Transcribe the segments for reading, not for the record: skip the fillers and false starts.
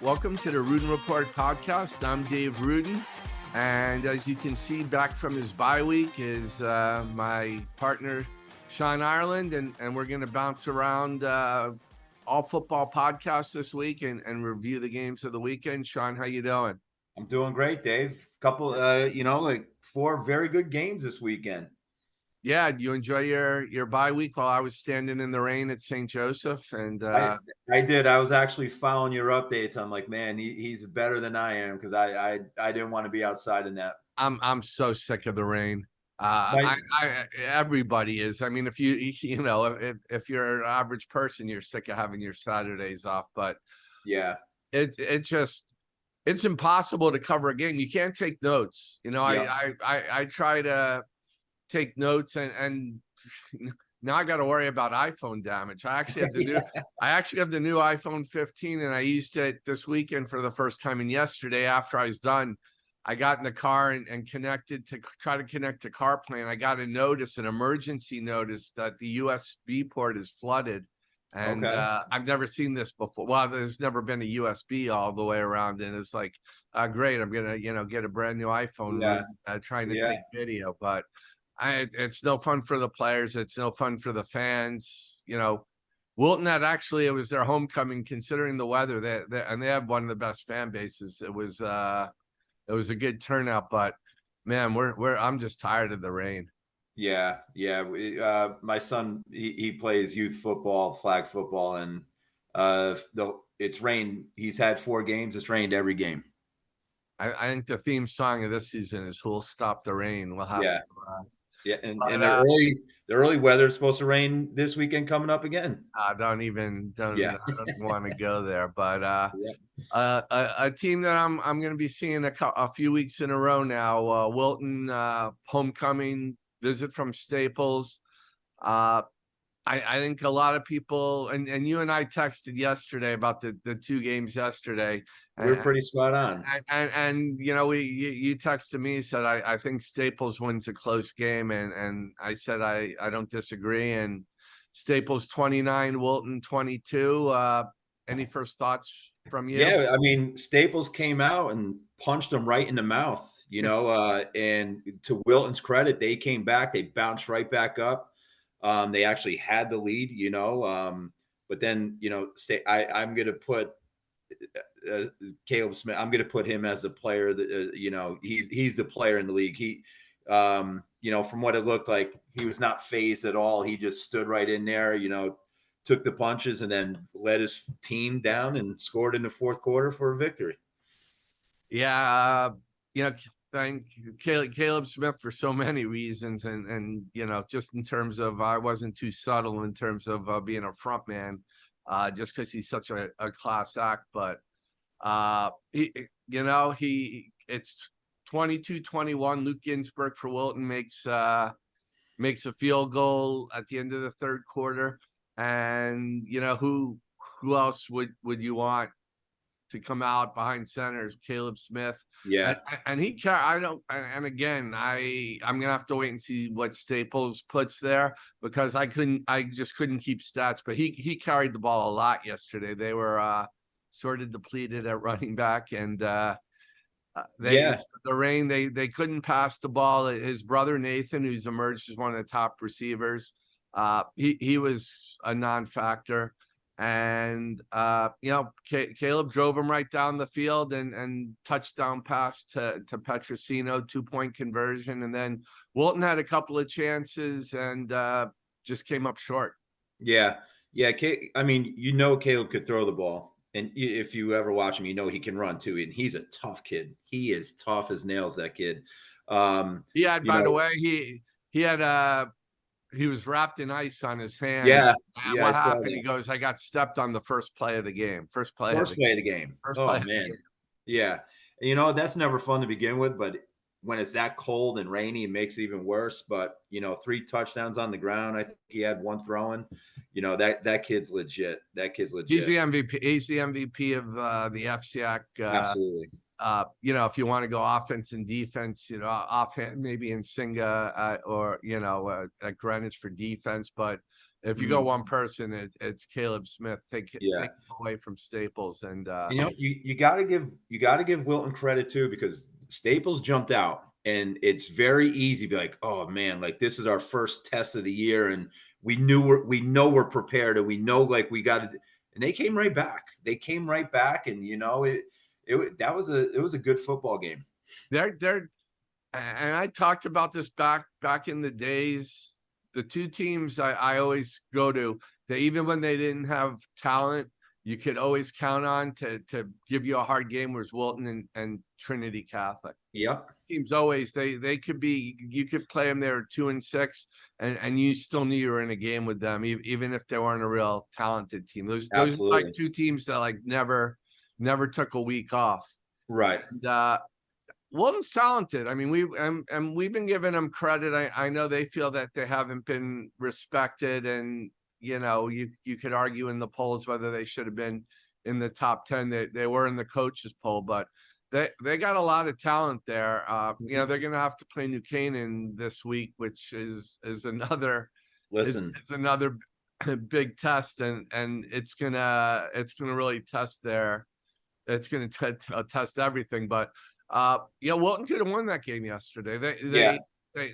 Welcome to the Ruden Report Podcast. I'm Dave Ruden, and as you can see, back from his bye week is my partner, Sean Ireland, and we're going to bounce around all football podcasts this week and review the games of the weekend. Sean, how you doing? I'm doing great, Dave. Couple, like 4 very good games this weekend. Yeah, you enjoy your bye week while I was standing in the rain at St. Joseph, and I did. I was actually following your updates. I'm like, man, he's better than I am because I didn't want to be outside in that. I'm so sick of the rain. My, Everybody is. I mean, if if you're an average person, you're sick of having your Saturdays off. But yeah, it's impossible to cover a game. You can't take notes. I try to take notes and now I got to worry about iPhone damage. I actually have the new iPhone 15, and I used it this weekend for the first time. And yesterday, after I was done, I got in the car and connected to try to connect to CarPlay. And I got an emergency notice that the USB port is flooded. And I've never seen this before. Well, there's never been a USB all the way around. And it's like, great, I'm going to, get a brand new iPhone trying to take video. But it's no fun for the players. It's no fun for the fans. Wilton had it was their homecoming considering the weather. They have one of the best fan bases. It was a good turnout, but man, I'm just tired of the rain. Yeah. My son, he plays youth football, flag football, and it's rained. He's had 4 games. It's rained every game. I think the theme song of this season is "Who'll Stop the Rain." We'll have to. Yeah, and the early weather is supposed to rain this weekend coming up again. I don't even want to go there. But a team that I'm going to be seeing a few weeks in a row now. Wilton homecoming visit from Staples. I think a lot of people and you and I texted yesterday about the 2 games yesterday. We're pretty spot on. And you texted me, said I think Staples wins a close game, and I said I don't disagree. And Staples 29, Wilton 22. Any first thoughts from you? Yeah, I mean, Staples came out and punched them right in the mouth, and to Wilton's credit, they came back, they bounced right back up. They actually had the lead, but then, I'm going to put Caleb Smith. I'm going to put him as a player that, he's the player in the league. He, from what it looked like, he was not phased at all. He just stood right in there, took the punches and then led his team down and scored in the 4th quarter for a victory. Yeah. Thank Caleb Smith for so many reasons. And just in terms of, I wasn't too subtle in terms of being a front man, just because he's such a class act. But, it's 22-21. Luke Ginsburg for Wilton makes a field goal at the end of the 3rd quarter. And, who else would you want to come out behind centers? Caleb Smith. Yeah. And I'm gonna have to wait and see what Staples puts there, because I just couldn't keep stats, but he carried the ball a lot yesterday. They were sort of depleted at running back, and the rain, they couldn't pass the ball. His brother Nathan, who's emerged as one of the top receivers, he was a non-factor. And Caleb drove him right down the field and touchdown pass to Petrosino, 2-point conversion. And then Wilton had a couple of chances and just came up short. Yeah. I mean, Caleb could throw the ball, and if you ever watch him, he can run too. And he's a tough kid. He is tough as nails, that kid. The way, he was wrapped in ice on his hand. Yeah. What happened? He goes, I got stepped on the first play of the game. First play of the game. Yeah. That's never fun to begin with, but when it's that cold and rainy, it makes it even worse. But, 3 touchdowns on the ground. I think he had 1 throwing. That kid's legit. He's the MVP. He's the MVP of the FCAC. Absolutely. if you want to go offense and defense, offhand, maybe in Singa or, at Greenwich for defense. But if you go one person, it's Caleb Smith. Take away from Staples. And, you got to give Wilton credit too, because Staples jumped out, and it's very easy to be like, oh man, like this is our first test of the year. And we know we're prepared, and we know like we got to, and they came right back. And it was a good football game. And I talked about this back in the days. The two teams I always go to, that even when they didn't have talent, you could always count on to give you a hard game, was Wilton and Trinity Catholic. Yep. Teams always, they could be, you could play them, they were 2-6, and you still knew you were in a game with them, even if they weren't a real talented team. Those are like two teams that like never took a week off. Right. And, Wilton's talented. I mean, we've been giving them credit. I know they feel that they haven't been respected, and you could argue in the polls whether they should have been in the top 10. They were in the coaches poll, but they got a lot of talent there. They're going to have to play New Canaan this week, which is another is another big test, and it's gonna really test test everything. But Wilton could have won that game yesterday.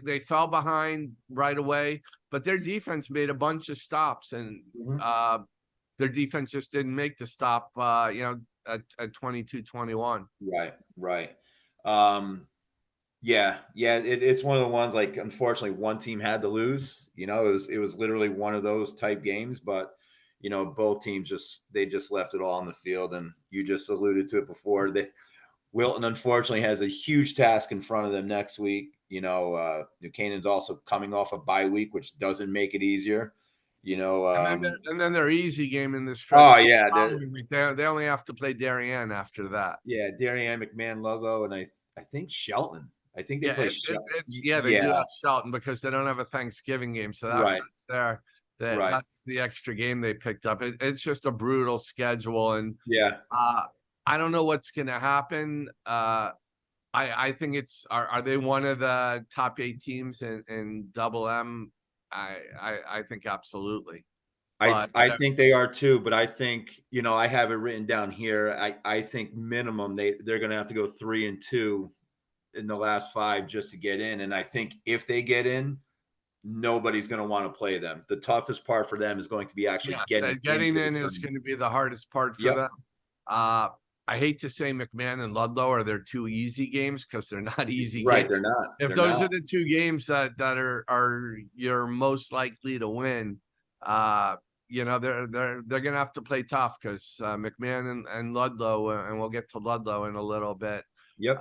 They fell behind right away, but their defense made a bunch of stops, and their defense just didn't make the stop, at 22-21. Right. It's one of the ones, like, unfortunately one team had to lose. It was literally one of those type games, but both teams just left it all on the field, and you just alluded to it before. Wilton unfortunately has a huge task in front of them next week. New Canaan's also coming off a bye week, which doesn't make it easier. And then their easy game in this stretch. Oh yeah, they only have to play Darien after that. Yeah, Darien, McMahon, Ludlowe, and I think Shelton. I think they play Shelton. They do have Shelton because they don't have a Thanksgiving game, so that's the extra game they picked up. It's just a brutal schedule, and I don't know what's going to happen. I think are they one of the top 8 teams in Double M? I think absolutely. I think they are too, but I think, I have it written down here. I think minimum they're going to have to go 3-2 in the last 5 just to get in. And I think if they get in, nobody's going to want to play them. The toughest part for them is going to be actually getting in is going to be the hardest part for them. I hate to say McMahon and Ludlowe are their 2 easy games, because they're not easy games. They're not. If those are the 2 games that are you're most likely to win, they're gonna have to play tough, because McMahon and Ludlowe, and we'll get to Ludlowe in a little bit. Yep.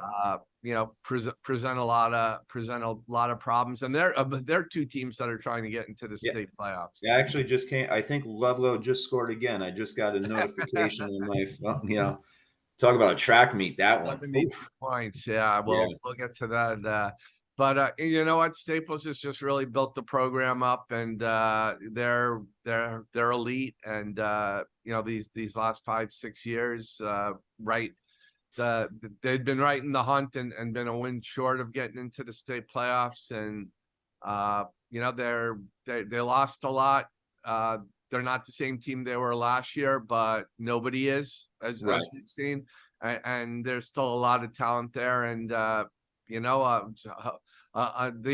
Present a lot of problems, and they're 2 teams that are trying to get into the state playoffs. Yeah, actually just came. I think Ludlowe just scored again. I just got a notification on my phone. Talk about a track meet, that one. 72 points. Yeah, we'll get to that. But you know what? Staples has just really built the program up, and they're elite. And these last 5-6 years, they've been right in the hunt and been a win short of getting into the state playoffs. And they lost a lot. They're not the same team they were last year, but nobody is, as we've seen. And there's still a lot of talent there. And, the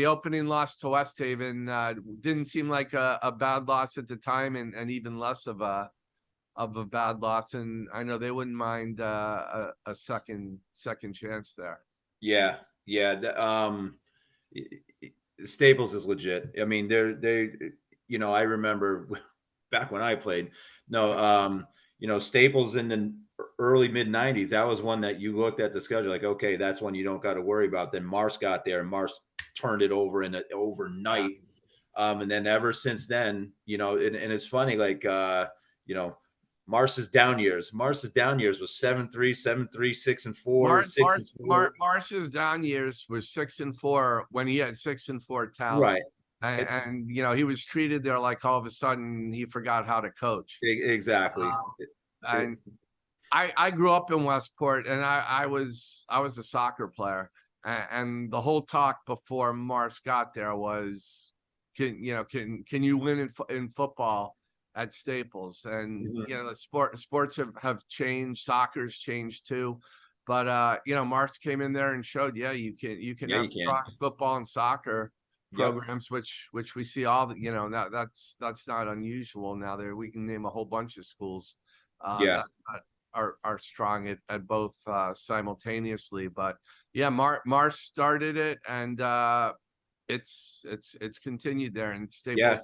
opening loss to West Haven didn't seem like a bad loss at the time, and even less of a bad loss. And I know they wouldn't mind a second chance there. Yeah. Staples is legit. I mean, I remember back when I played, Staples in the early mid 90s, that was one that you looked at the schedule like, okay, that's one you don't got to worry about. Then Mars got there, and Mars turned it over overnight. And then ever since then, and it's funny, like, Mars's down years was 7-3, 7-3, 6-4, Mars's down years was 6-4 when he had 6-4 talent. Right. And he was treated there like all of a sudden he forgot how to coach. Exactly. And I grew up in Westport, and I was a soccer player, and the whole talk before Mars got there was, can you win in football at Staples? And Mhm. the sports have changed, soccer's changed too, but Mars came in there and showed, yeah, you can Yeah, have you can. strong football and soccer Yep. programs, which we see all the, that's not unusual now. There we can name a whole bunch of schools Yeah. that are strong at both simultaneously. But yeah, Mars started it, and it's continued there. And Yeah.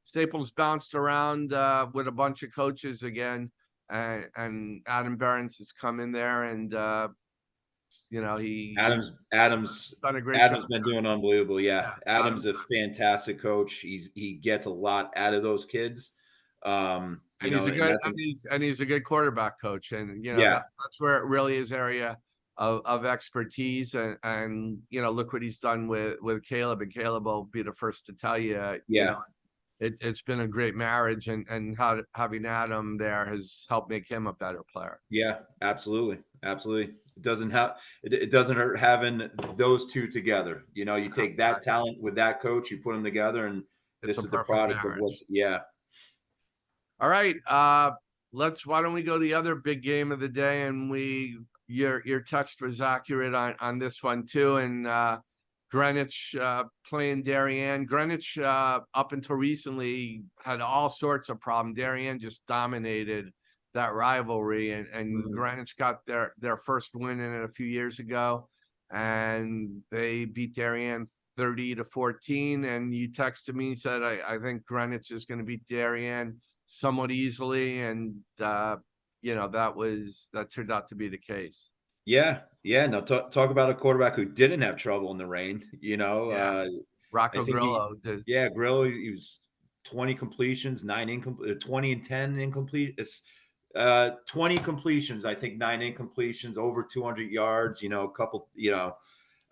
Staples bounced around with a bunch of coaches again, and Adam Behrens has come in there, and he's Adams done a great job. Adams been doing unbelievable. Yeah. Yeah, Adams a fantastic coach. He gets a lot out of those kids. and he's a And good that's he's a good quarterback coach, and yeah. that's where it really is area of expertise, and look what he's done with Caleb, and Caleb will be the first to tell you, Yeah. it's been a great marriage, and having Adam there has helped make him a better player. Yeah, absolutely. Absolutely. It doesn't hurt having those two together. You take that talent with that coach, you put them together, and It's this a is the perfect product of marriage. All right, why don't we go to the other big game of the day, and your text was accurate on this one too, and Greenwich playing Darien. Greenwich up until recently had all sorts of problems. Darien just dominated that rivalry, and Mhm. Greenwich got their first win in it a few years ago, and they beat Darien 30-14. And you texted me and said, I think Greenwich is going to beat Darien somewhat easily, and that turned out to be the case. Yeah, yeah. No, talk about a quarterback who didn't have trouble in the rain. Yeah, I Rocco think Grillo did. yeah, Grillo, he was 20 completions, 20 and 10 incomplete. It's 20 completions, I think 9 incompletions, over 200 yards, a couple, and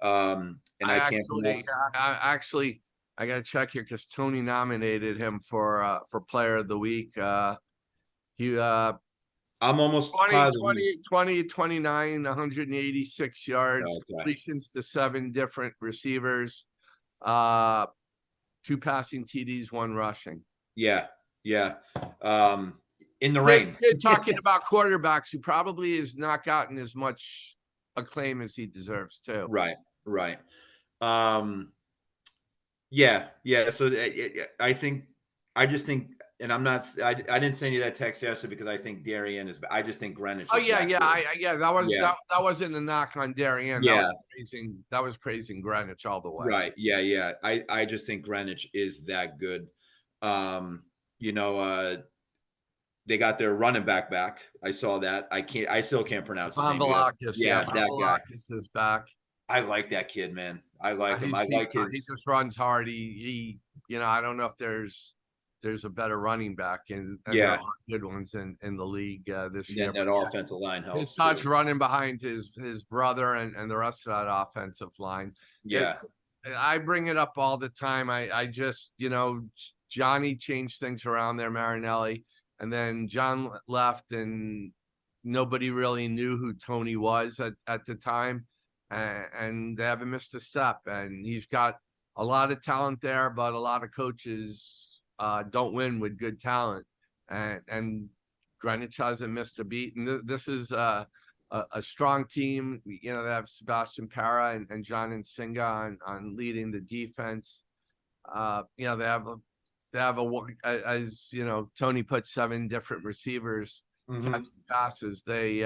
I I can't actually, pronounce. I got to check here because Tony nominated him for Player of the Week. He I'm almost 20, positive he was 20, 20, 29, 186 yards, okay. completions to 7 different receivers, uh, 2 passing TDs, 1 rushing. Yeah, yeah. In the rain. Kid talking about quarterbacks who probably has not gotten as much acclaim as he deserves too. Right, right. Um, yeah, yeah. So I just think, and I'm not, I didn't send you that text yesterday because I think Darien is, I just think Greenwich Oh is yeah, that yeah, good. that was Yeah, that wasn't a knock on Darien. yeah, That was praising Greenwich all the way. right. Yeah, yeah. I just think Greenwich is that good. Um, you know, uh, they got their running back. I saw that. I still can't pronounce his name. Yeah, Yeah, that guy. Pavlakis is back. I like that kid, man. I like him. I like He his, just runs hard. I don't know if there's a better running back, and there yeah. are good ones in the league this Then year. that But yeah, offensive line his helps touch too. running behind his brother and the rest of that offensive line. It Yeah. I bring it up all the time. I just Johnny changed things around there, Marinelli, and then John left, and nobody really knew who Tony was at the time, and they haven't missed a step. And he's got a lot of talent there, but a lot of coaches don't win with good talent, and Greenwich hasn't missed a beat. And this is a strong team. They have Sebastian Para and John Nsinga on leading the defense. They have as Tony put 7 different receivers catching Mhm. passes. They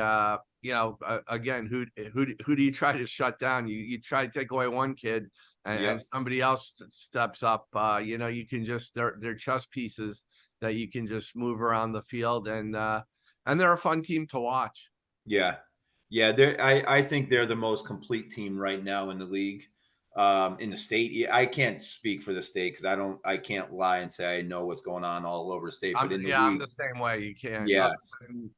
again, who do you try to shut down? You try to take away one kid, and Yep. somebody else steps up. You can just they're chess pieces that you can just move around the field, and they're a fun team to watch. Yeah. Yeah, I think they're the most complete team right now in the league. In the state. Yeah, I can't speak for the state because I can't lie and say I know what's going on all over the state, but in the I'm league, the same way. You can't. yeah. Other than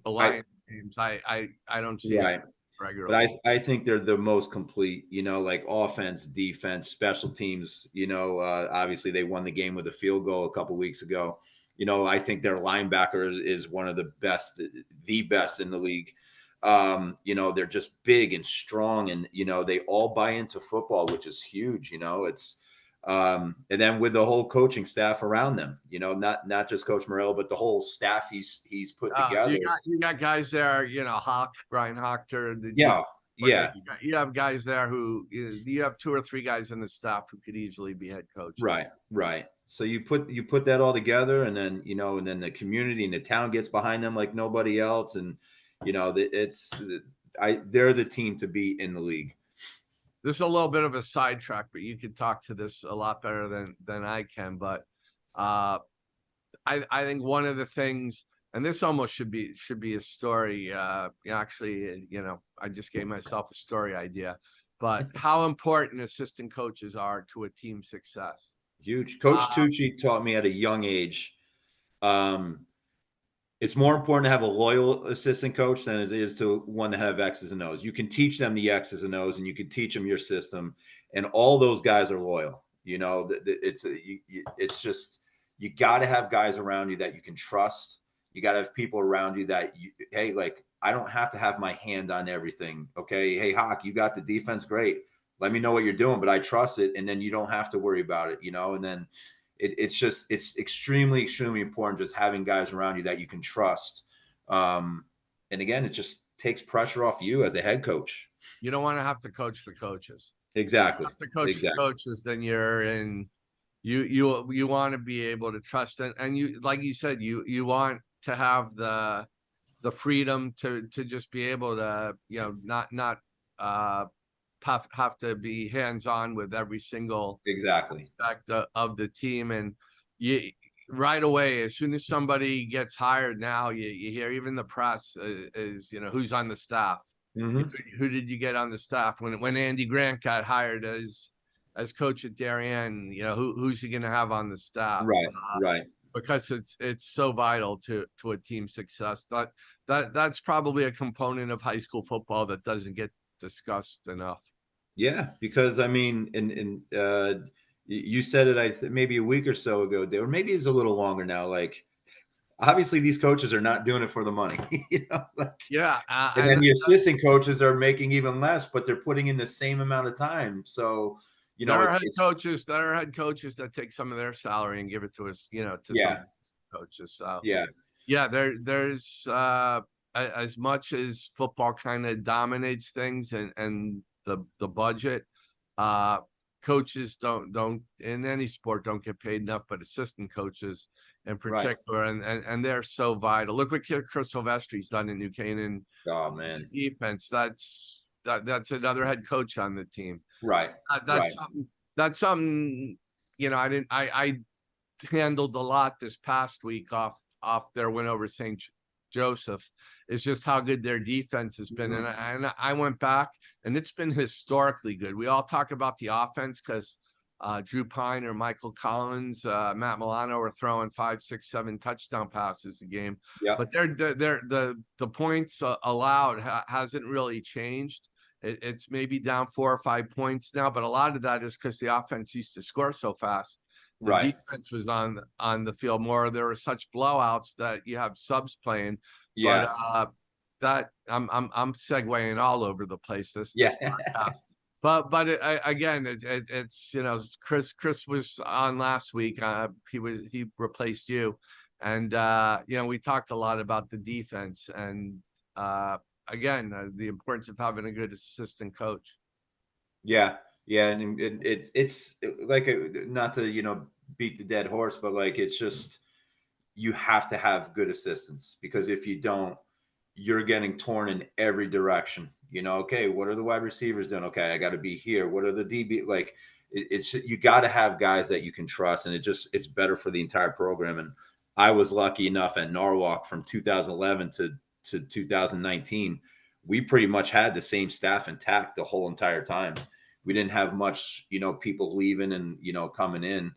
the I Lions games, I don't see it. right. But regularly. I think they're the most complete, like offense, defense, special teams. Obviously they won the game with a field goal a couple weeks ago. I think their linebacker is one of the best in the league. They're just big and strong, and they all buy into football, which is huge. And then with the whole coaching staff around them, not just Coach Morrell, but the whole staff he's put together. You got guys there, Brian Hochter, the Yeah, yeah. You have guys there who you have 2 or 3 guys in the staff who could easily be head coaches. Right. So you put that all together, and then and then the community and the town gets behind them like nobody else, and they're the team to beat in the league. This is a little bit of a sidetrack, but you can talk to this a lot better than I can. But I think one of the things, and this almost should be a story. Actually, I just gave myself a story idea. But how important assistant coaches are to a team's success. Huge. Coach Tucci taught me at a young age. It's more important to have a loyal assistant coach than it is to one to have X's and O's. You can teach them the X's and O's, and you can teach them your system, and all those guys are loyal. It's just, you got to have guys around you that you can trust. You got to have people around you that hey, like, I don't have to have my hand on everything. Okay, hey Hawk, you got the defense, great. Let me know what you're doing, but I trust it, and then you don't have to worry about it. And then. It's extremely, extremely important just having guys around you that you can trust. And again, it just takes pressure off you as a head coach. You don't want to have to coach the coaches. Exactly. If you have to coach the coaches, then you're in. You want to be able to trust, and you, like you said, you want to have the freedom to just be able to not have to be hands-on with every single aspect of the team. And you right away, as soon as somebody gets hired now, you hear, even the press is who's on the staff. Mm-hmm. Who did you get on the staff when Andy Grant got hired as coach at Darien? Who's he going to have on the staff? Right. Because it's so vital to a team's success. That's probably a component of high school football that doesn't get discussed enough. Yeah, because I mean, you said it maybe a week or so ago, or maybe it's a little longer now. Like, obviously, these coaches are not doing it for the money, and then the assistant coaches are making even less, but they're putting in the same amount of time. So, there are head coaches that take some of their salary and give it to us, some coaches. So there's as much as football kind of dominates things and the budget, coaches don't in any sport don't get paid enough, but assistant coaches in particular, and they're so vital. Look what Chris Silvestri's done in New Canaan. Oh man, defense. That's another head coach on the team. Right. That's something I handled a lot this past week off their win over St. Joseph, is just how good their defense has been. Mm-hmm. And I went back, and it's been historically good. We all talk about the offense because Drew Pine or Michael Collins, Matt Milano are throwing 5, 6, 7 touchdown passes a game. Yeah. But the points allowed hasn't really changed. It's maybe down 4 or 5 points now, but a lot of that is because the offense used to score so fast. The defense was on the field more. There were such blowouts that you have subs playing. Yeah. But that I'm segueing all over the place. This podcast. But it's Chris was on last week. He replaced you, and we talked a lot about the defense and the importance of having a good assistant coach. Yeah, and it's like, not to beat the dead horse, but like, it's just, you have to have good assistants, because if you don't, you're getting torn in every direction. Okay, what are the wide receivers doing? Okay, I got to be here. What are the DB? Like, it's you got to have guys that you can trust, and it's better for the entire program. And I was lucky enough at Norwalk from 2011 to 2019. We pretty much had the same staff intact the whole entire time. We didn't have much, people leaving and coming in.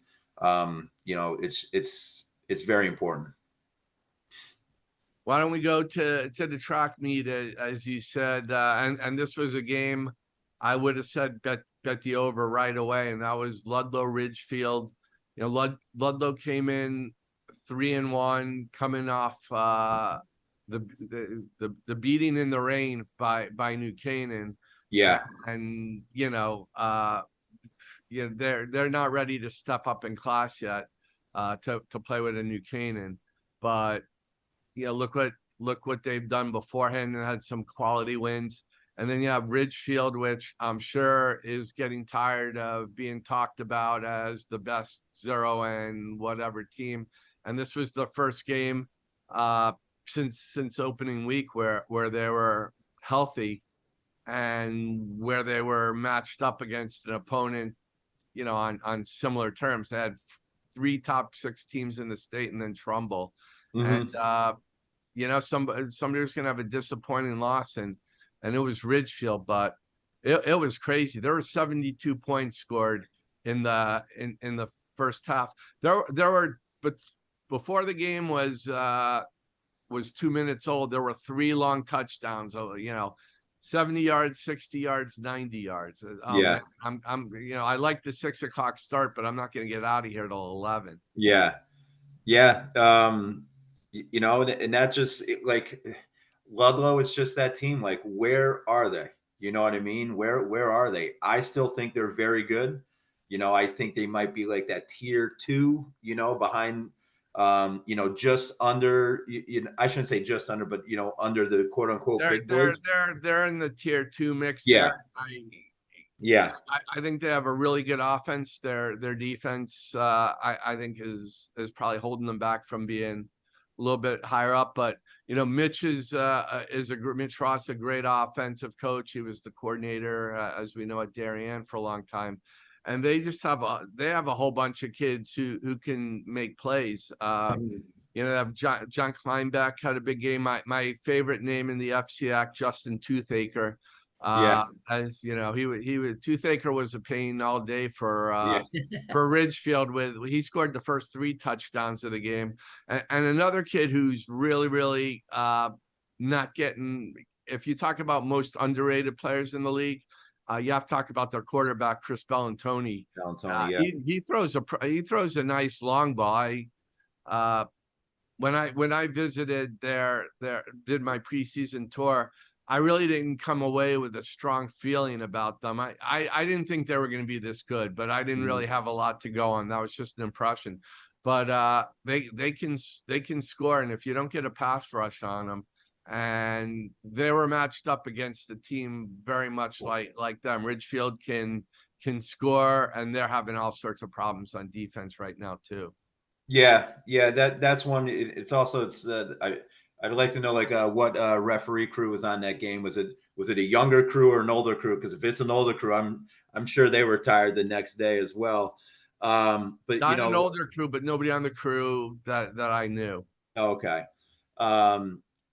It's very important. Why don't we go to the track meet, as you said, and this was a game I would have said bet the over right away, and that was Ludlowe-Ridgefield. You know, Ludlow came in 3-1, coming off the beating in the rain by New Canaan, Yeah. and they're not ready to step up in class yet, to play with a New Canaan, but look what they've done beforehand and had some quality wins. And then you have Ridgefield, which I'm sure is getting tired of being talked about as the best 0 and whatever team. And this was the first game since opening week where they were healthy and where they were matched up against an opponent, on similar terms. They had 3 top 6 teams in the state and then Trumbull. Mm-hmm. And somebody was going to have a disappointing loss, and it was Ridgefield, but it was crazy. There were 72 points scored in the first half. There were, but before the game was 2 minutes old, there were 3 long touchdowns. 70 yards, 60 yards, 90 yards. Yeah. Man, I like the 6 o'clock start, but I'm not going to get out of here till 11. Yeah. Yeah. And that just like Ludlow is just that team. Like, where are they? You know what I mean? Where are they? I still think they're very good. I think they might be like that tier 2, behind, just under, I shouldn't say just under, but, under the quote unquote big boys. They're in the tier 2 mix. Yeah. there. I think they have a really good offense. Their defense, I think is probably holding them back from being a little bit higher up. But Mitch Mitch Ross, a great offensive coach. He was the coordinator, as we know, at Darien for a long time, and they just have a whole bunch of kids who can make plays. They have John Kleinbeck had a big game. My favorite name in the FCAC, Justin Toothaker. As he was Toothaker was a pain all day for Ridgefield. He scored the first 3 touchdowns of the game, and another kid who's really not getting. If you talk about most underrated players in the league, you have to talk about their quarterback Chris Bellantoni. He throws a nice long ball. When I visited did my preseason tour, I really didn't come away with a strong feeling about them. I didn't think they were going to be this good, but I didn't really have a lot to go on. That was just an impression. But they can score, and if you don't get a pass rush on them, and they were matched up against a team very much like them. Ridgefield can score, and they're having all sorts of problems on defense right now too. Yeah, that's one. I'd like to know what referee crew was on that game. Was it a younger crew or an older crew? Because if it's an older crew, I'm sure they were tired the next day as well. But not an older crew, but nobody on the crew that I knew. Okay.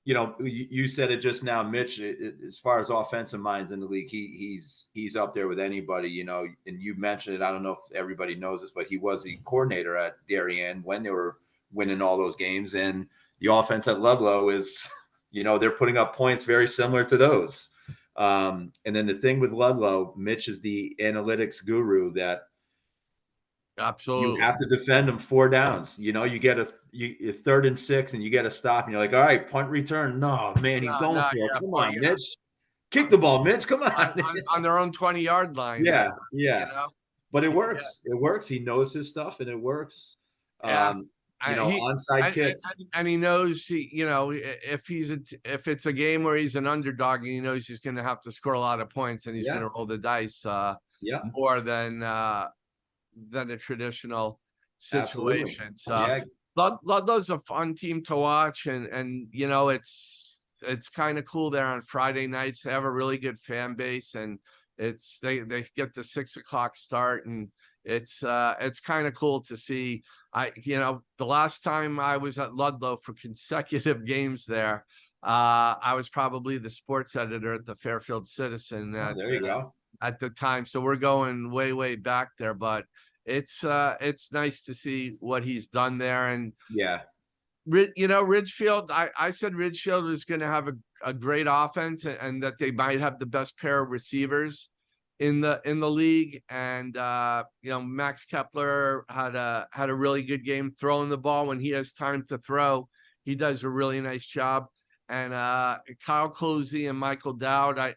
You said it just now, Mitch. As far as offensive minds in the league, he's up there with anybody. And you mentioned it. I don't know if everybody knows this, but he was the coordinator at Darien when they were winning all those games, and the offense at Ludlow is, they're putting up points very similar to those. And then the thing with Ludlow, Mitch is the analytics guru that absolutely you have to defend them 4 downs. You get a 3rd and 6 and you get a stop and you're like, all right, punt return. No, man, he's going for it. Come on, Mitch. Kick the ball, Mitch. Come on their own 20-yard line. Yeah. But it works. It works. He knows his stuff and it works. Onside kicks. And he knows if it's a game where he's an underdog and he knows he's going to have to score a lot of points and he's going to roll the dice more than a traditional situation. Absolutely. So Ludlow's a fun team to watch, and it's kind of cool there on Friday nights. They have a really good fan base, and they get the 6 o'clock start, and it's kind of cool to see. The last time I was at Ludlow for consecutive games there, I was probably the sports editor at the Fairfield Citizen. There you go. At the time, so we're going way back there, but it's nice to see what he's done there. And Ridgefield, I said Ridgefield was going to have a great offense and that they might have the best pair of receivers in the league. And Max Kepler had a really good game throwing the ball when he has time to throw. He does a really nice job. And Kyle Cozy and Michael Dowd,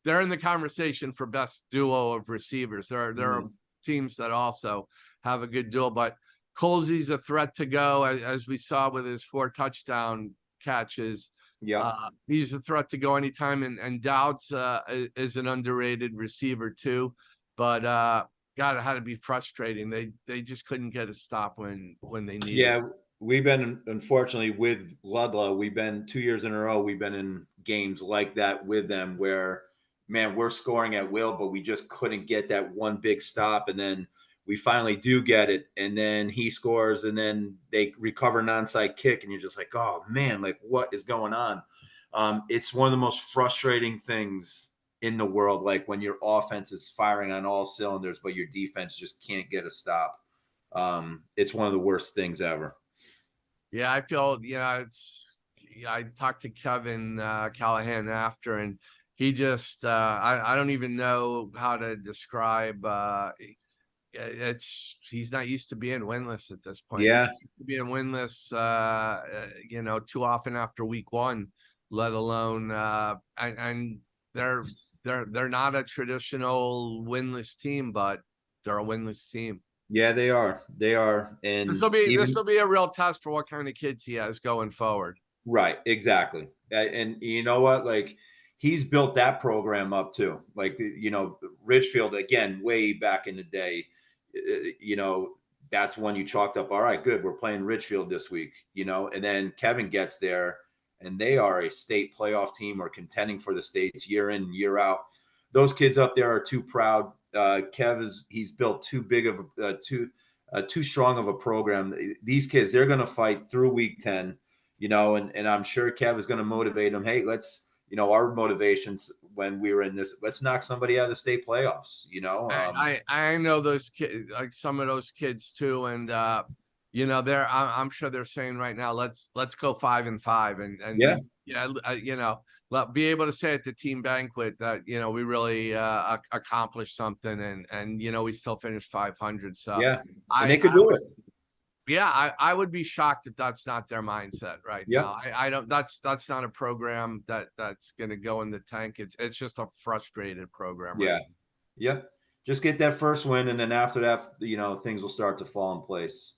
they're in the conversation for best duo of receivers. There are teams that also have a good duo, but Colsey's a threat to go, as we saw with his 4 touchdown catches. Yeah, he's a threat to go anytime, and Dowd's is an underrated receiver too. But God, it had to be frustrating. They just couldn't get a stop when they needed. Yeah, we've been, unfortunately, with Ludlow, we've been 2 years in a row. We've been in games like that with them where, man, we're scoring at will, but we just couldn't get that one big stop, and then we finally do get it, and then he scores, and then they recover an onside kick, and you're just like, oh man, like what is going on? It's one of the most frustrating things in the world, like when your offense is firing on all cylinders, but your defense just can't get a stop. It's one of the worst things ever. Yeah, I feel, I talked to Kevin Callahan after, and he just, I don't even know how to describe, he's not used to being winless at this point. Yeah. Being winless, too often after week 1, let alone, and they're not a traditional winless team, but they're a winless team. Yeah, they are. And this will be a real test for what kind of kids he has going forward. Right. Exactly. And you know what? Like, he's built that program up too. Like, Ridgefield, again, way back in the day, that's when you chalked up, all right, good, we're playing Ridgefield this week, and then Kevin gets there and they are a state playoff team or contending for the states year in, year out. Those kids up there are too proud. Kev he's built too big of too strong of a program. These kids, they're going to fight through week 10, and I'm sure Kev is going to motivate them. Hey, let's, our motivations when we were in this, let's knock somebody out of the state playoffs, I know those kids, like some of those kids too. And, I'm sure they're saying right now, let's go 5-5 and be able to say at the team banquet that, we really accomplished something and, we still finished 500. So yeah, and they could do it. Yeah, I would be shocked if that's not their mindset right now. I don't. That's not a program that's going to go in the tank. It's just a frustrated program. Yeah, yeah. Just get that first win, and then after that, things will start to fall in place.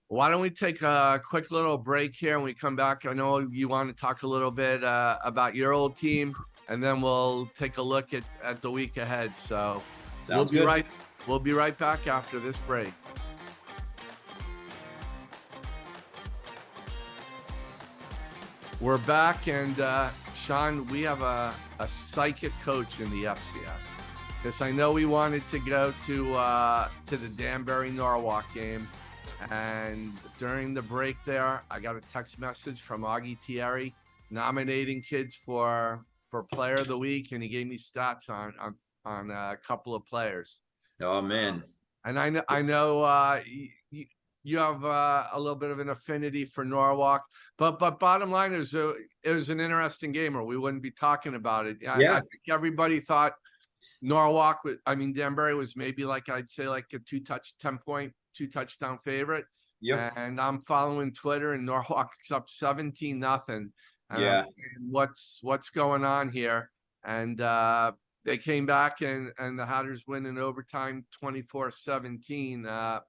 Why don't we take a quick little break here, and we come back? I know you want to talk a little bit about your old team, and then we'll take a look at the week ahead. So Sounds good. We'll be right back after this break. We're back, and Sean, we have a psychic coach in the FCS. Because I know we wanted to go to the Danbury-Norwalk game, and during the break there, I got a text message from Augie Thierry nominating kids for Player of the Week, and he gave me stats on a couple of players. Oh man! And I know you have a little bit of an affinity for Norwalk, but bottom line is it was an interesting game, or we wouldn't be talking about it. I think everybody thought Danbury was maybe I'd say a 10-point, 2-touchdown favorite. Yep. And I'm following Twitter, and Norwalk's up 17-0. Yeah. What's going on here? And they came back and the Hatters win in overtime 24-17.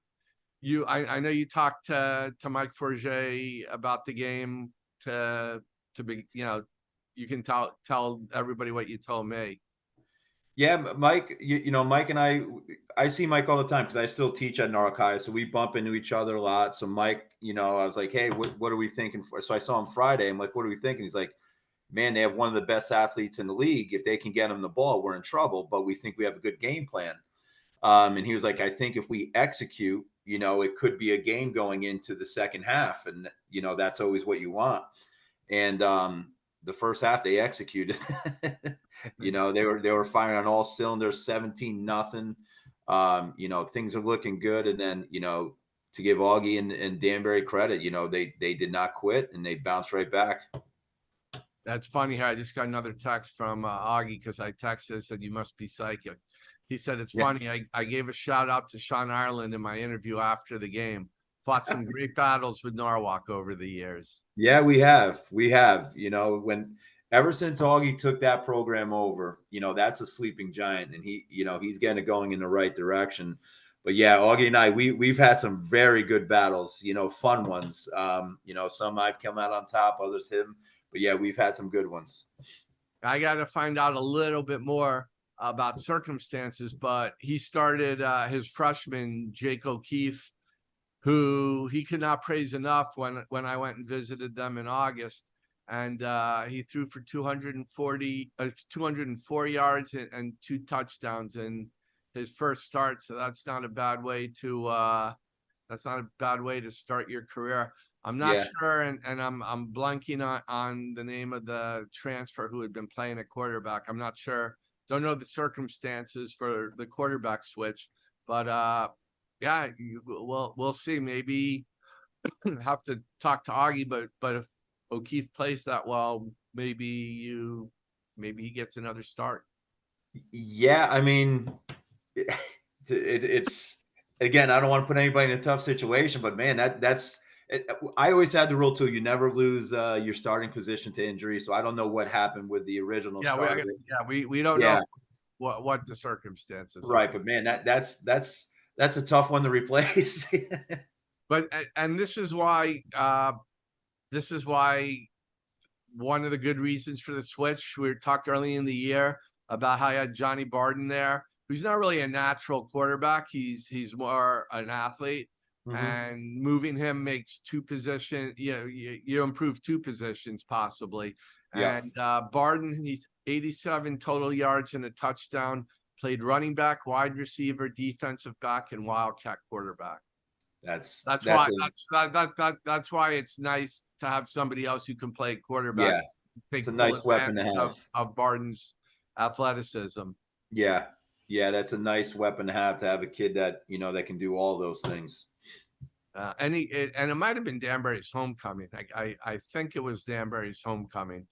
I know you talked to Mike Forget about the game to be, you can tell everybody what you told me. Yeah, Mike, Mike and I see Mike all the time because I still teach at Norwalk High, so we bump into each other a lot. So Mike, I was like, hey, what are we thinking for? So I saw him Friday. I'm like, what are we thinking? He's like, man, they have one of the best athletes in the league. If they can get him the ball, we're in trouble, but we think we have a good game plan. And he was like, I think if we execute, it could be a game going into the second half. And, that's always what you want. And the first half they executed. They were firing on all cylinders, 17-0. Things are looking good. And then, to give Augie and Danbury credit, they did not quit and they bounced right back. That's funny how I just got another text from Augie because I texted, said, "You must be psychic." He said, "It's funny. I gave a shout out to Sean Ireland in my interview after the game. Fought some great battles with Norwalk over the years." Yeah, we have. Ever since Augie took that program over, that's a sleeping giant, and he's getting it going in the right direction. But yeah, Augie and I, we've had some very good battles, fun ones. Some I've come out on top, others him. But yeah, we've had some good ones. I got to find out a little bit more about circumstances, but he started his freshman, Jake O'Keefe, who he could not praise enough when I went and visited them in August. And he threw for 204 yards and 2 touchdowns in his first start. So that's not a bad way to start your career. I'm not sure, and I'm blanking on the name of the transfer who had been playing at quarterback. I'm not sure. Don't know the circumstances for the quarterback switch, but we'll see. Maybe have to talk to Augie, but if O'Keefe plays that well, maybe he gets another start. Yeah, I mean, it's again, I don't want to put anybody in a tough situation, but man, that's. I always had the rule too. You never lose your starting position to injury. So I don't know what happened with the original starter. We don't know what the circumstances right, are. but man, that's a tough one to replace. But this is why one of the good reasons for the switch. We talked early in the year about how I had Johnny Barden there, who's not really a natural quarterback. He's more an athlete. Mm-hmm. And moving him makes 2 positions, you improve 2 positions possibly. Yeah. And Barden, he's 87 total yards and a touchdown, played running back, wide receiver, defensive back, and wildcat quarterback. That's why it's nice to have somebody else who can play quarterback. Yeah, it's a nice weapon to have of Barden's athleticism. Yeah, that's a nice weapon to have a kid that that can do all those things. And it might have been Danbury's homecoming. I think it was Danbury's homecoming.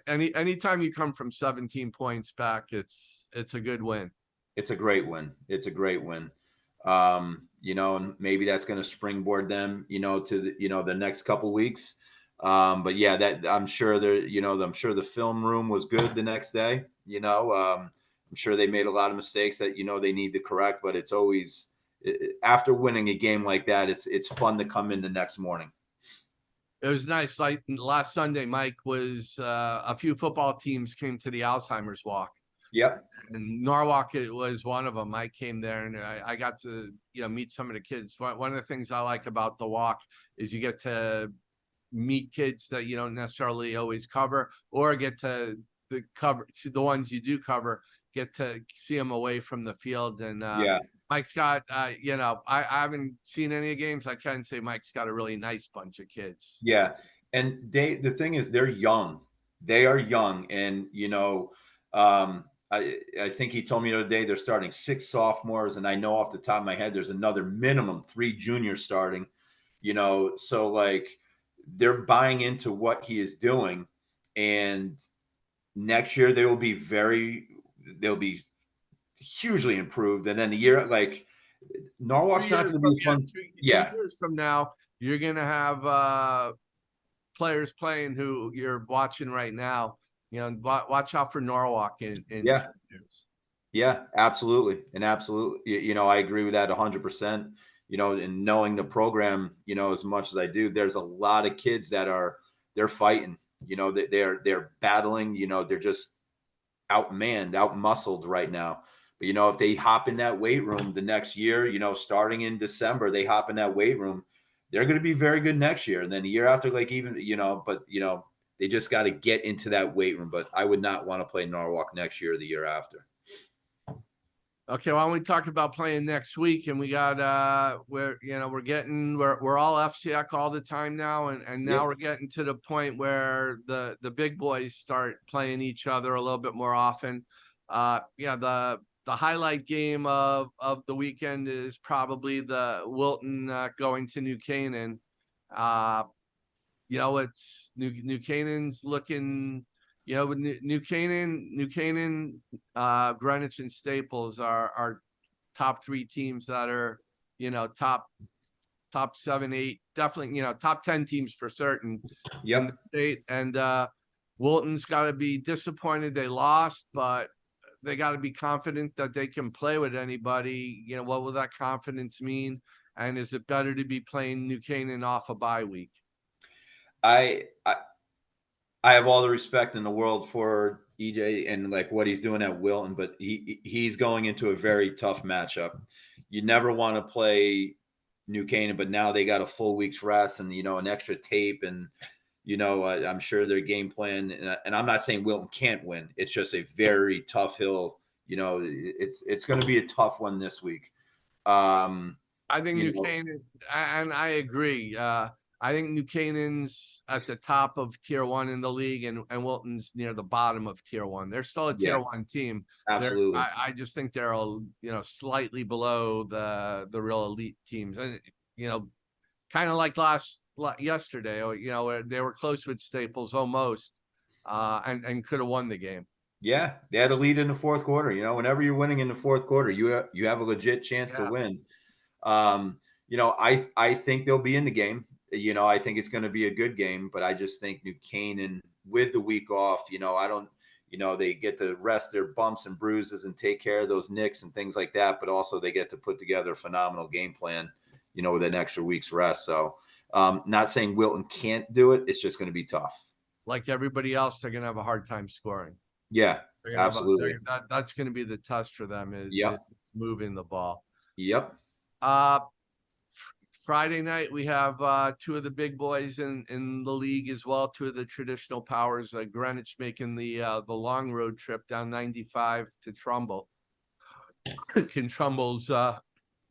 Anytime you come from 17 points back, it's a good win. It's a great win. And maybe that's going to springboard them, to the next couple weeks. But yeah, that I'm sure the film room was good the next day. I'm sure they made a lot of mistakes that they need to correct. But it's always after winning a game like that, it's fun to come in the next morning. It was nice. Like last Sunday, Mike was a few football teams came to the Alzheimer's walk. Yep. And Norwalk was one of them. I came there and I got to meet some of the kids. One of the things I like about the walk is you get to meet kids that you don't necessarily always cover, or get to the ones you do cover, get to see them away from the field. And Mike's got I haven't seen any games. I can't say Mike's got a really nice bunch of kids. Yeah, and the thing is, they're young. They are young, and I think he told me the other day they're starting 6 sophomores, and I know off the top of my head there's another minimum 3 juniors starting. So like they're buying into what he is doing, and next year they'll be hugely improved. And then the year, like Norwalk's not going to be fun. 2 years from now, you're going to have players playing who you're watching right now. Watch out for Norwalk in years. Yeah, absolutely. And absolutely, I agree with that 100%. And knowing the program, as much as I do, there's a lot of kids that they're fighting, they're battling, they're just outmanned, out-muscled right now. But, if they hop in that weight room the next year, starting in December, they hop in that weight room, they're going to be very good next year. And then the year after, like even, they just got to get into that weight room. But I would not want to play Norwalk next year or the year after. Okay, why don't we talk about playing next week? And we got we're all FCX all the time now, and now we're getting to the point where the big boys start playing each other a little bit more often. The highlight game of the weekend is probably the Wilton going to New Canaan. It's New Canaan's looking, with New Canaan, Greenwich and Staples are top three teams that are, top 7, 8, definitely, top 10 teams for certain in the state. And Wilton's got to be disappointed they lost, but they got to be confident that they can play with anybody. What will that confidence mean? And is it better to be playing New Canaan off a bye week? I have all the respect in the world for EJ and like what he's doing at Wilton, but he's going into a very tough matchup. You never want to play New Canaan, but now they got a full week's rest and an extra tape, and I'm sure their game plan. And I'm not saying Wilton can't win. It's just a very tough hill. It's going to be a tough one this week. I think New Canaan, and I agree. I think New Canaan's at the top of Tier 1 in the league, and Wilton's near the bottom of Tier 1. They're still a Tier 1 team. Absolutely. I just think they're slightly below the real elite teams, and kind of like yesterday. They were close with Staples almost, and could have won the game. Yeah, they had a lead in the fourth quarter. Whenever you're winning in the fourth quarter, you have a legit chance to win. I think they'll be in the game. I think it's going to be a good game, but I just think New Canaan with the week off, I don't, they get to rest their bumps and bruises and take care of those nicks and things like that. But also they get to put together a phenomenal game plan, with an extra week's rest. So not saying Wilton can't do it. It's just going to be tough. Like everybody else, they're going to have a hard time scoring. Yeah, absolutely. That's going to be the test for them is moving the ball. Yep. Friday night, we have two of the big boys in the league as well, two of the traditional powers. Greenwich making the long road trip down 95 to Trumbull. Can Trumbull's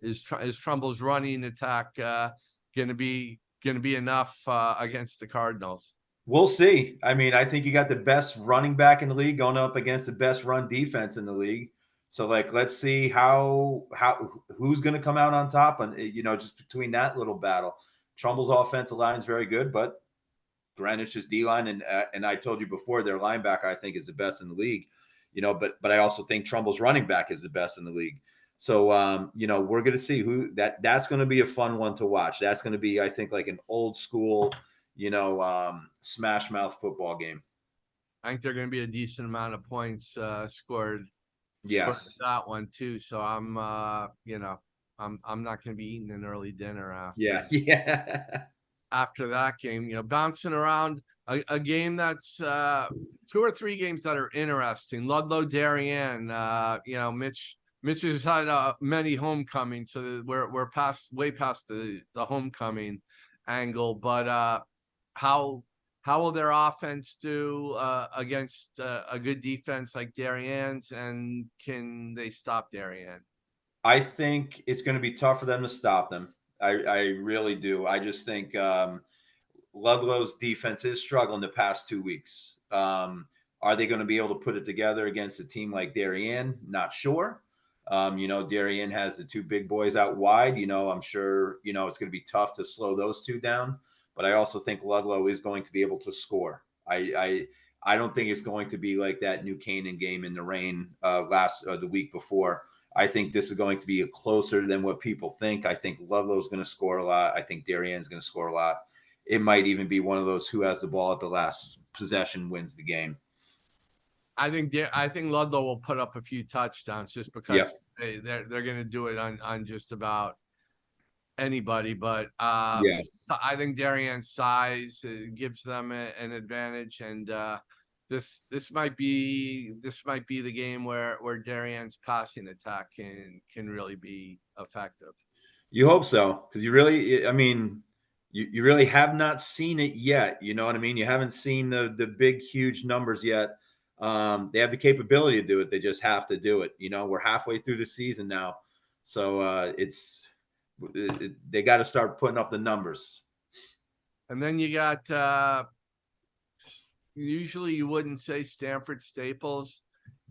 is Trumbull's running attack going to be enough against the Cardinals? We'll see. I mean, I think you got the best running back in the league going up against the best run defense in the league. So, let's see who's going to come out on top, and just between that little battle. Trumbull's offensive line is very good, but Greenwich's D line and I told you before, their linebacker I think is the best in the league. But I also think Trumbull's running back is the best in the league. So we're going to see who that's going to be a fun one to watch. That's going to be, I think, like an old school, smash mouth football game. I think they're going to be a decent amount of points scored. Yes, that one too. So I'm not going to be eating an early dinner after. Yeah. After that game, bouncing around a game that's 2 or 3 games that are interesting. Ludlowe-Darien, Mitch has had many homecomings, so we're way past the homecoming angle. But how will their offense do against a good defense like Darien's, and can they stop Darien? I think it's going to be tough for them to stop them. I really do. I just think Ludlowe's defense is struggling the past 2 weeks. Are they going to be able to put it together against a team like Darien? Not sure. Darien has the 2 big boys out wide. I'm sure, it's going to be tough to slow those 2 down. But I also think Ludlowe is going to be able to score. I don't think it's going to be like that New Canaan game in the rain the week before. I think this is going to be closer than what people think. I think Ludlowe's going to score a lot. I think Darien's going to score a lot. It might even be one of those who has the ball at the last possession wins the game. I think Ludlowe will put up a few touchdowns just because they're going to do it on just about anybody, but yes. I think Darien's size gives them an advantage, and this might be the game where Darien's passing attack can really be effective. You hope so, because you really have not seen it yet. You know what I mean? You haven't seen the big, huge numbers yet. They have the capability to do it. They just have to do it. We're halfway through the season now, so they got to start putting up the numbers. And then you got usually you wouldn't say Stanford Staples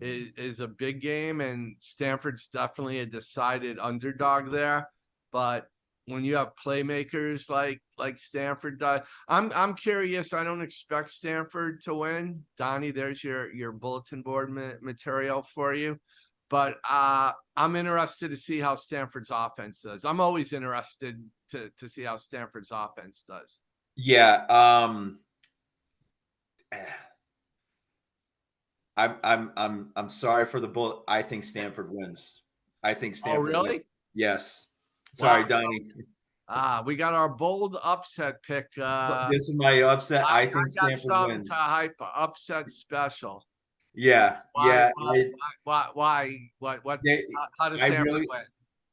is a big game, and Stanford's definitely a decided underdog there. But when you have playmakers like Stanford does, I'm curious. I don't expect Stanford to win. Donnie, there's your bulletin board material for you. But I'm interested to see how Stanford's offense does. I'm always interested to see how Stanford's offense does. Yeah. I'm sorry for the bullet. I think Stanford wins. I think Oh, Stanford wins. really? Yes. Sorry, Wow. Donnie. We got our bold upset pick. This is my upset. I I think got Stanford something to wins. hype upset special. Yeah. Why? Yeah. Why? What? They, How does I Stanford really, win?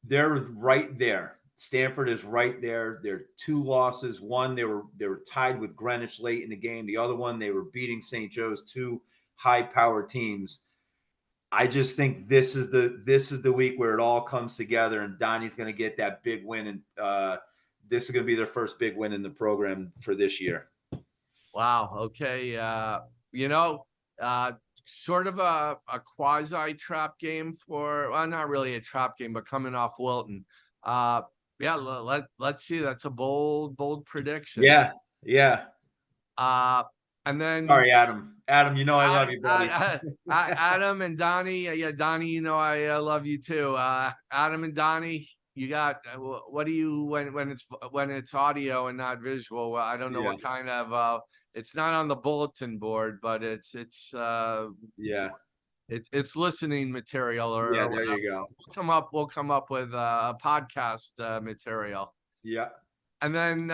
they're right there. Stanford is right there. They're 2 losses. One, they were tied with Greenwich late in the game. The other one, they were beating St. Joe's, 2 high-powered teams. I just think this is the week where it all comes together, and Donnie's going to get that big win, and this is going to be their first big win in the program for this year. Wow. Okay. Sort of a quasi trap game well, not really a trap game, but coming off Wilton. Yeah. Let's see. That's a bold prediction. Yeah. Yeah. And then Sorry, Adam. Adam, you know I love you, buddy. Adam and Donnie. Yeah, Donnie, you know I love you too. Adam and Donnie, you got what do you when it's audio and not visual? I don't know what kind of it's not on the bulletin board, but it's listening material or Yeah, there you go. We'll come up with a podcast material. Yeah. And then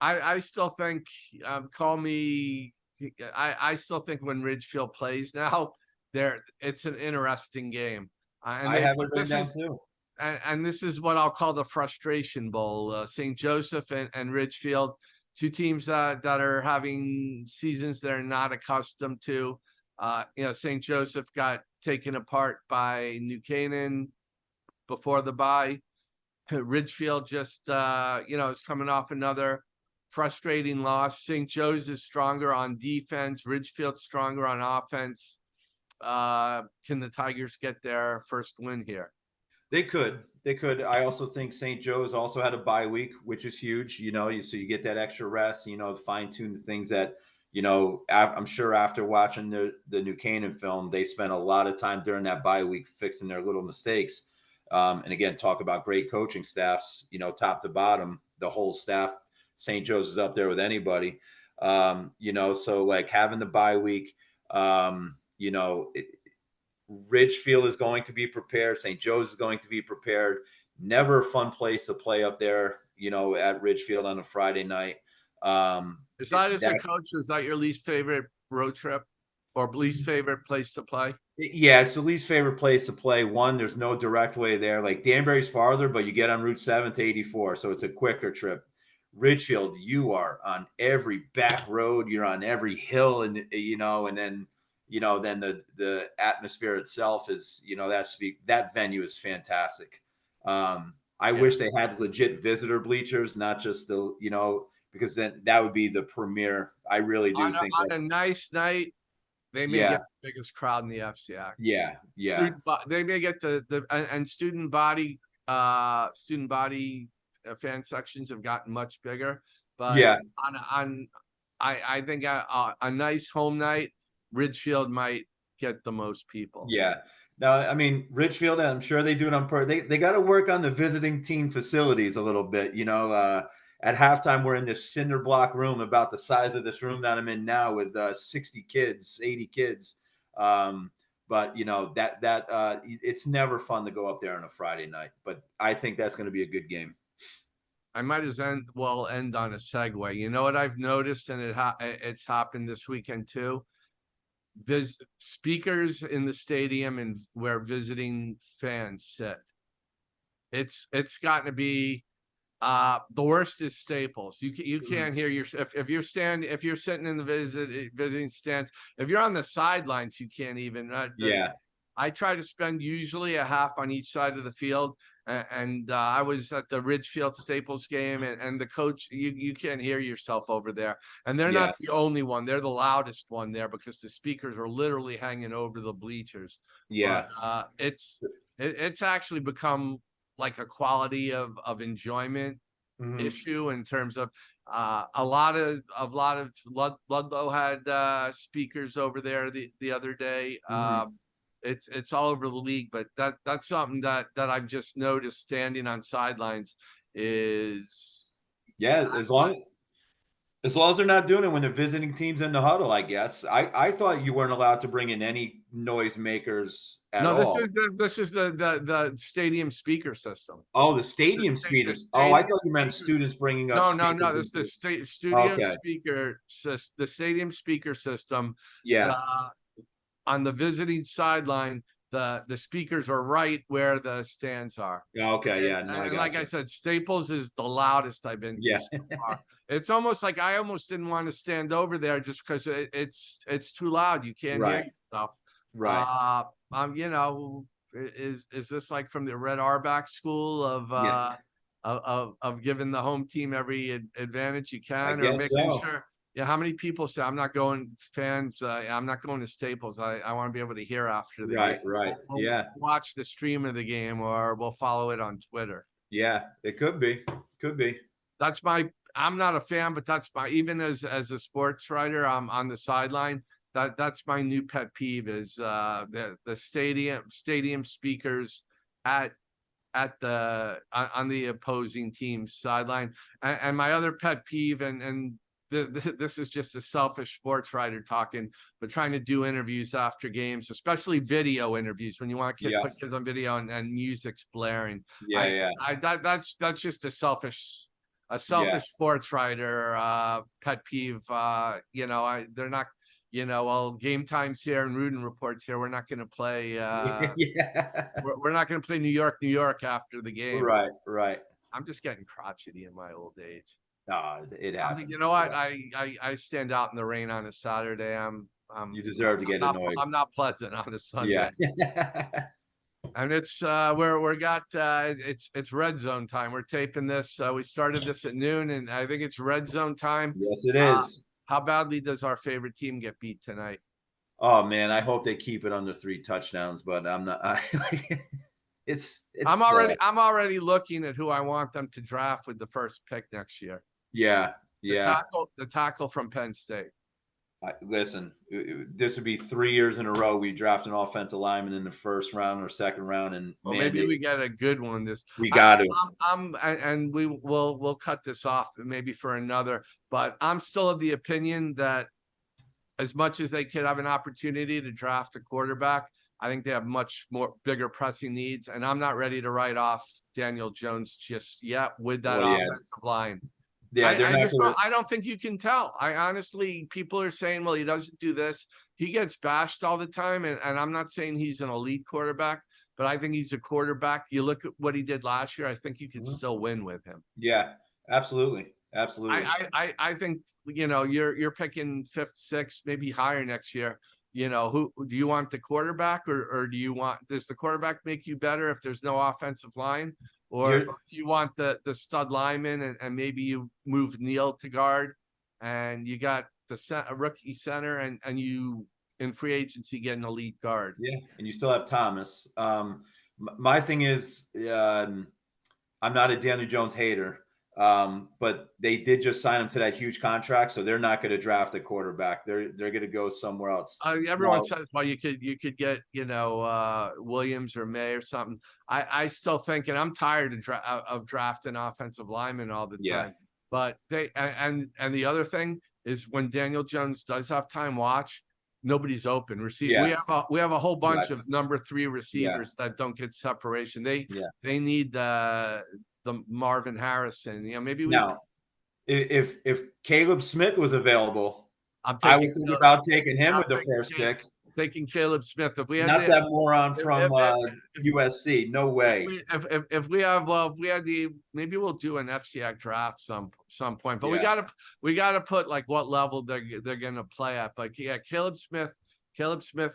I still think call me I still think when Ridgefield plays now, it's an interesting game. I have it written down too. And this is what I'll call the frustration bowl. St. Joseph and Ridgefield, 2 teams that are having seasons they're not accustomed to. St. Joseph got taken apart by New Canaan before the bye. Ridgefield just is coming off another frustrating loss. St. Joe's is stronger on defense. Ridgefield stronger on offense. Can the Tigers get their first win here? They could. I also think St. Joe's also had a bye week, which is huge. So you get that extra rest. Fine tune the things that I'm sure after watching the New Canaan film, they spent a lot of time during that bye week fixing their little mistakes. And again, talk about great coaching staffs. Top to bottom, the whole staff. St. Joe's is up there with anybody. So like having the bye week, Ridgefield is going to be prepared. St. Joe's is going to be prepared. Never a fun place to play up there, at Ridgefield on a Friday night. Is that as a coach, is that your least favorite road trip or least favorite place to play? Yeah, it's the least favorite place to play. One, there's no direct way there. Like Danbury's farther, but you get on Route 7 to 84, so it's a quicker trip. Ridgefield, you are on every back road, you're on every hill, and and then the atmosphere itself is that venue is fantastic. I wish they had legit visitor bleachers, not just because then that would be the premier. I really do think on a nice night they may get the biggest crowd in the FCX. Yeah. They may get the student body fan sections have gotten much bigger, but I think a nice home night, Ridgefield might get the most people. Yeah. Now, I mean, Ridgefield, I'm sure they do it on purpose. They got to work on the visiting team facilities a little bit. At halftime, we're in this cinder block room about the size of this room that I'm in now with 60 kids, 80 kids. But it's never fun to go up there on a Friday night. But I think that's going to be a good game. I might as well end on a segue. You know what I've noticed, and it's happened this weekend too. Speakers in the stadium and where visiting fans sit. It's gotten to be the worst is Staples. You can't hear if you're sitting in the visiting stands. If you're on the sidelines, you can't even. I try to spend usually a half on each side of the field. and I was at the Ridgefield Staples game, and the coach, you can't hear yourself over there. And they're Yeah. not the only one; they're the loudest one there because the speakers are literally hanging over the bleachers. Yeah. But it's actually become like a quality of enjoyment issue in terms of a lot of Ludlow had speakers over there the other day. It's all over the league, but that's something that I've just noticed standing on sidelines is as long as they're not doing it when they're visiting teams in the huddle, I guess. I thought you weren't allowed to bring in any noise makers at no. all. This is the stadium speaker system. Oh, the stadium speakers. Oh, I thought you meant students bringing up. No. This is the studio Okay. speaker, the stadium speaker system. Yeah. On the visiting sideline, the speakers are right where the stands are. Okay. Yeah. No, And like I said, Staples is the loudest I've been to Yeah. so far. It's almost like I almost didn't want to stand over there just because it's too loud. You can't hear stuff. Right. You know, is this like from the Red Auerbach school of giving the home team every advantage you can, or making sure? Yeah, how many people say I'm not going? Fans, I'm not going to Staples. I want to be able to hear after the game. Right. We'll watch the stream of the game, or we'll follow it on Twitter. Yeah, it could be. That's I'm not a fan, but that's even as a sports writer, I'm on the sideline. That's my new pet peeve is the stadium speakers on the opposing team's sideline. And my other pet peeve, and this is just a selfish sports writer talking, but trying to do interviews after games, especially video interviews when you want to put kids on video and music's blaring. That's just a selfish sports writer pet peeve. They're not. Well, game time's here and Ruden Report's here. We're not going to play. We're not going to play New York after the game. Right. I'm just getting crotchety in my old age. It happens. You know what? I stand out in the rain on a Saturday. You deserve to get annoyed. I'm not pleasant on a Sunday. Yeah. And it's it's red zone time. We're taping this. We started this at noon, and I think it's red zone time. Yes, it is. How badly does our favorite team get beat tonight? Oh man, I hope they keep it under 3 touchdowns, but I'm not. I'm already looking at who I want them to draft with the first pick next year. Yeah. The tackle from Penn State. Listen, this would be 3 years in a row we draft an offensive lineman in the first round or second round, and maybe we get a good one. We got to. And we'll cut this off maybe for another. But I'm still of the opinion that as much as they could have an opportunity to draft a quarterback, I think they have much more bigger pressing needs, and I'm not ready to write off Daniel Jones just yet with that offensive line. Yeah, I don't think you can tell. I honestly, people are saying, well, he doesn't do this. He gets bashed all the time. And I'm not saying he's an elite quarterback, but I think he's a quarterback. You look at what he did last year. I think you can still win with him. Yeah, absolutely. I think, you're picking 5th, 6th, maybe higher next year. Who do you want, the quarterback or does the quarterback make you better if there's no offensive line? Or you want the stud lineman and maybe you move Neal to guard and you got a rookie center and you in free agency get an elite guard. Yeah, and you still have Thomas. My thing is I'm not a Daniel Jones hater, but they did just sign him to that huge contract, so they're not going to draft a quarterback. They're going to go somewhere else. Everyone says, well, you could get Williams or May or something. I still think, and I'm tired of drafting offensive linemen all the time. But and the other thing is when Daniel Jones does have time, watch. Nobody's open. We have a whole bunch of number 3 receivers that don't get separation. They need the Marvin Harrison. Maybe if Caleb Smith was available, I would think about taking him with the first pick. Taking Caleb Smith. If we had not that moron from USC, no way. If we had maybe we'll do an FCX draft some point. But we gotta put like what level they're gonna play at. But Caleb Smith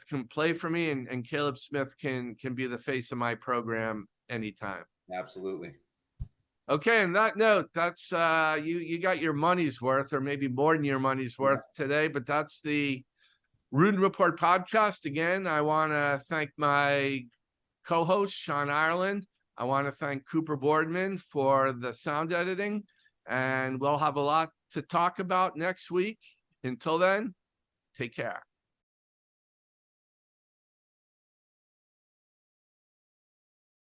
can play for me, and Caleb Smith can be the face of my program anytime. Absolutely. Okay, on that note, that's you got your money's worth, or maybe more than your money's worth today, but that's the Ruden Report podcast. Again, I want to thank my co-host, Sean Ireland. I want to thank Cooper Boardman for the sound editing, and we'll have a lot to talk about next week. Until then, take care.